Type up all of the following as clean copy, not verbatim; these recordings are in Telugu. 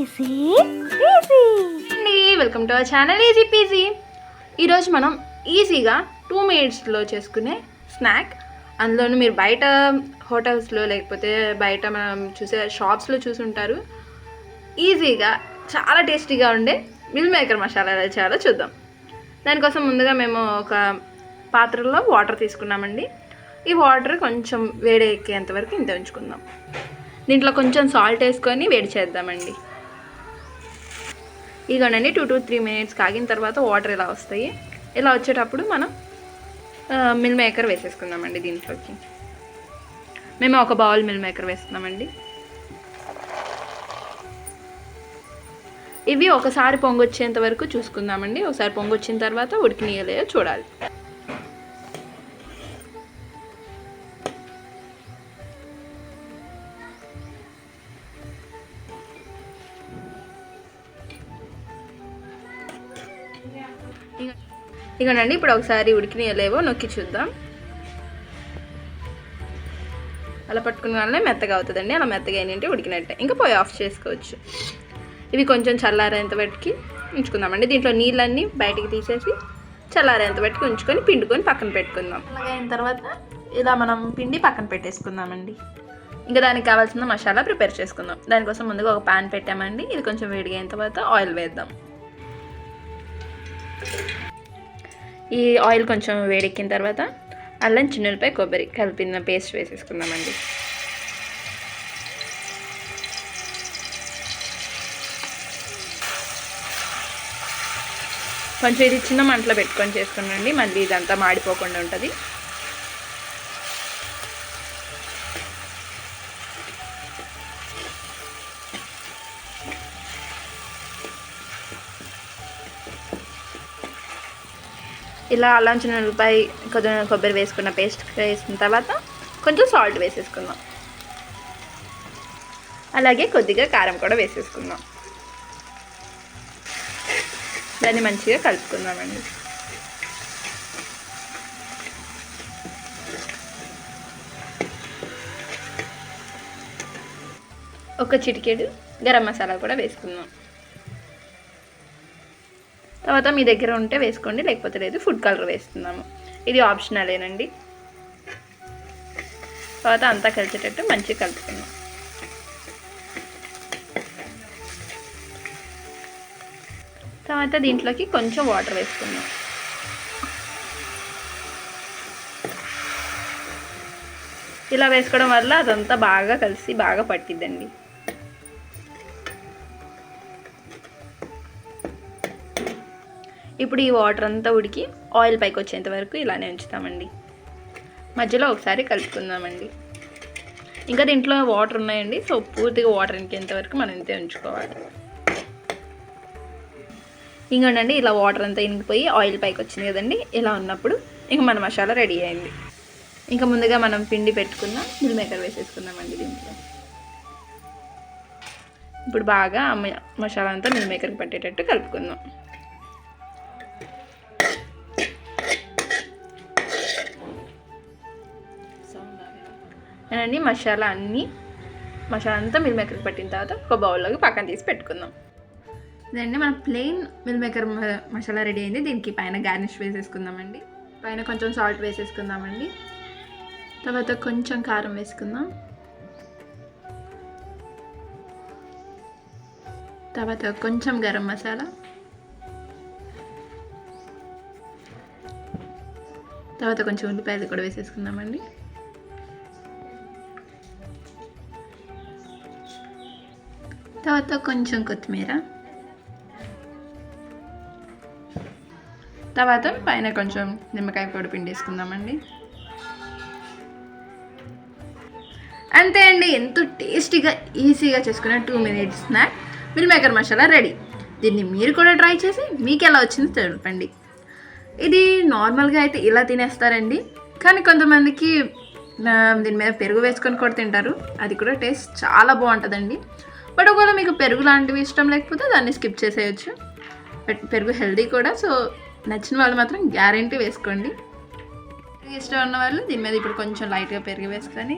ఈజీ పీజీ అండి, welcome to our channel easy PG. ఈరోజు మనం ఈజీగా 2 మినిట్స్లో చేసుకునే స్నాక్, అందులోనూ మీరు బయట హోటల్స్లో లేకపోతే బయట మనం చూసే షాప్స్లో చూసుంటారు. ఈజీగా చాలా టేస్టీగా ఉండే మిల్ మేకర్ మసాలా ఎలా చేయాలో చూద్దాం. దానికోసం ముందుగా మేము ఒక పాత్రలో వాటర్ తీసుకున్నామండి. ఈ వాటర్ కొంచెం వేడి ఎక్కేంత వరకు ఇంత ఉంచుకుందాం. దీంట్లో కొంచెం సాల్ట్ వేసుకొని వేడి చేద్దామండి. ఇదిగోనండి 2 to 3 మినిట్స్ కాగిన తర్వాత వాటర్ ఇలా వస్తాయి. ఇలా వచ్చేటప్పుడు మనం మిల్ మేకర్ వేసేసుకుందామండి. దీంట్లోకి మేము ఒక బౌల్ మిల్ మేకర్ వేస్తున్నామండి. ఇవి ఒకసారి పొంగొచ్చేంత వరకు చూసుకుందామండి. ఒకసారి పొంగొచ్చిన తర్వాత ఉడికినీయలేదో చూడాలి. ఇకనండి ఇప్పుడు ఒకసారి ఉడికినలేవో నొక్కి చూద్దాం. అలా పట్టుకున్న వల్లనే మెత్తగా అవుతుందండి. అలా మెత్తగా ఏంటంటే ఉడికినట్టే. ఇంకా పోయి ఆఫ్ చేసుకోవచ్చు. ఇవి కొంచెం చల్లారేంత బట్టి ఉంచుకుందామండి. దీంట్లో నీళ్ళన్నీ బయటికి తీసేసి చల్లారేంత బట్టి ఉంచుకొని పిండుకొని పక్కన పెట్టుకుందాం. అలాగే అయిన తర్వాత ఇలా మనం పిండి పక్కన పెట్టేసుకుందామండి. ఇంకా దానికి కావాల్సిన మసాలా ప్రిపేర్ చేసుకుందాం. దానికోసం ముందుగా ఒక ప్యాన్ పెట్టామండి. ఇది కొంచెం వేడిగా అయిన తర్వాత ఆయిల్ వేద్దాం. ఈ ఆయిల్ కొంచెం వేడెక్కిన తర్వాత అల్లం, చిన్నులపై కొబ్బరి కలిపిన పేస్ట్ వేసేసుకుందామండి. కొంచెం ఇది చిన్న మంటలో పెట్టుకొని చేసుకున్నాండి. మళ్ళీ ఇదంతా మాడిపోకుండా ఉంటుంది. ఇలా అల్లం, చిన్నులపై కొబ్బరి వేసుకున్న పేస్ట్ వేసుకున్న తర్వాత కొంచెం సాల్ట్ వేసేసుకుందాం. అలాగే కొద్దిగా కారం కూడా వేసేసుకుందాం. దాన్ని మంచిగా కలుపుకుందామండి. ఒక చిటికెడు గరం మసాలా కూడా వేసుకుందాం. తర్వాత మీ దగ్గర ఉంటే వేసుకోండి, లేకపోతే లేదు. ఫుడ్ కలర్ వేస్తున్నాము. ఇది ఆప్షనలేనండి. తర్వాత అంతా కలిసేటట్టు మంచిగా కలుపుకుందాం. తర్వాత దీంట్లోకి కొంచెం వాటర్ వేసుకుందాం. ఇలా వేసుకోవడం వల్ల అదంతా బాగా కలిసి బాగా పట్టిద్దండి. ఇప్పుడు ఈ వాటర్ అంతా ఉడికి ఆయిల్ పైకి వచ్చేంత వరకు ఇలానే ఉంచుతామండి. మధ్యలో ఒకసారి కలుపుకుందామండి. ఇంకా దీంట్లో వాటర్ ఉన్నాయండి. సో పూర్తిగా వాటర్ ఇంకేంత వరకు మనం ఇంతే ఉంచుకోవాలి. ఇంకోండి ఇలా వాటర్ అంతా ఇంకిపోయి ఆయిల్ పైకి వచ్చింది కదండి. ఇలా ఉన్నప్పుడు ఇంకా మన మసాలా రెడీ అయింది. ఇంకా ముందుగా మనం పిండి పెట్టుకున్న మిల్ మేకర్ వేసేసుకుందామండి. దీంట్లో ఇప్పుడు బాగా మసాలా అంతా మిల్ మేకర్కి పట్టేటట్టు కలుపుకుందాం. అండి మసాలా అంతా మిల్ మేకర్కి పట్టిన తర్వాత ఒక బౌల్లోకి పక్కన తీసి పెట్టుకుందాం. ఇదండి మన plain meal maker masala ready అయింది. దీనికి పైన గార్నిష్ వేసేసుకుందామండి. పైన కొంచెం సాల్ట్ వేసేసుకుందామండి. తర్వాత కొంచెం కారం వేసుకుందాం. తర్వాత కొంచెం గరం మసాలా, తర్వాత కొంచెం ఉల్లిపాయలు కూడా వేసేసుకుందామండి. తర్వాత కొంచెం కొత్తిమీర, తర్వాత పైన కొంచెం నిమ్మకాయ పొడి పిండేసుకుందామండి. అంతే అండి, ఎంతో టేస్టీగా ఈజీగా చేసుకునే 2 minutes snack meal maker masala ready. దీన్ని మీరు కూడా ట్రై చేసి మీకు ఎలా వచ్చిందో తెలపండి. ఇది నార్మల్గా అయితే ఇలా తినేస్తారండి, కానీ కొంతమందికి దీని మీద పెరుగు వేసుకొని కూడా తింటారు. అది కూడా టేస్ట్ చాలా బాగుంటుందండి. బట్ ఒకవేళ మీకు పెరుగు లాంటివి ఇష్టం లేకపోతే దాన్ని స్కిప్ చేసేయచ్చు. బట్ పెరుగు హెల్దీ కూడా. సో నచ్చిన వాళ్ళు మాత్రం గ్యారెంటీ వేసుకోండి. ఇష్టం ఉన్న వాళ్ళు దీని మీద ఇప్పుడు కొంచెం లైట్గా పెరుగు వేసుకొని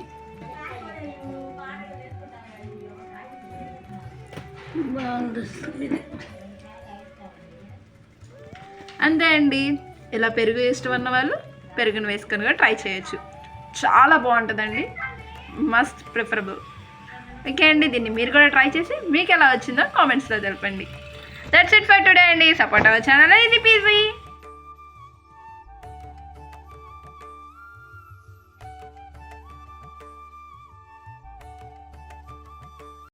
బాగుంటుంది. అంతే అండి. ఇలా పెరుగు ఇష్టం ఉన్న వాళ్ళు పెరుగును వేసుకొని కూడా ట్రై చేయొచ్చు. చాలా బాగుంటుందండి, మస్ట్ ప్రిఫరబుల్. ఓకే అండి, దీన్ని మీరు కూడా ట్రై చేసి మీకు ఎలా వచ్చిందో కామెంట్స్లో తెలపండి. దట్స్ ఇట్ ఫర్ టుడే అండి. Support our channel easy PG.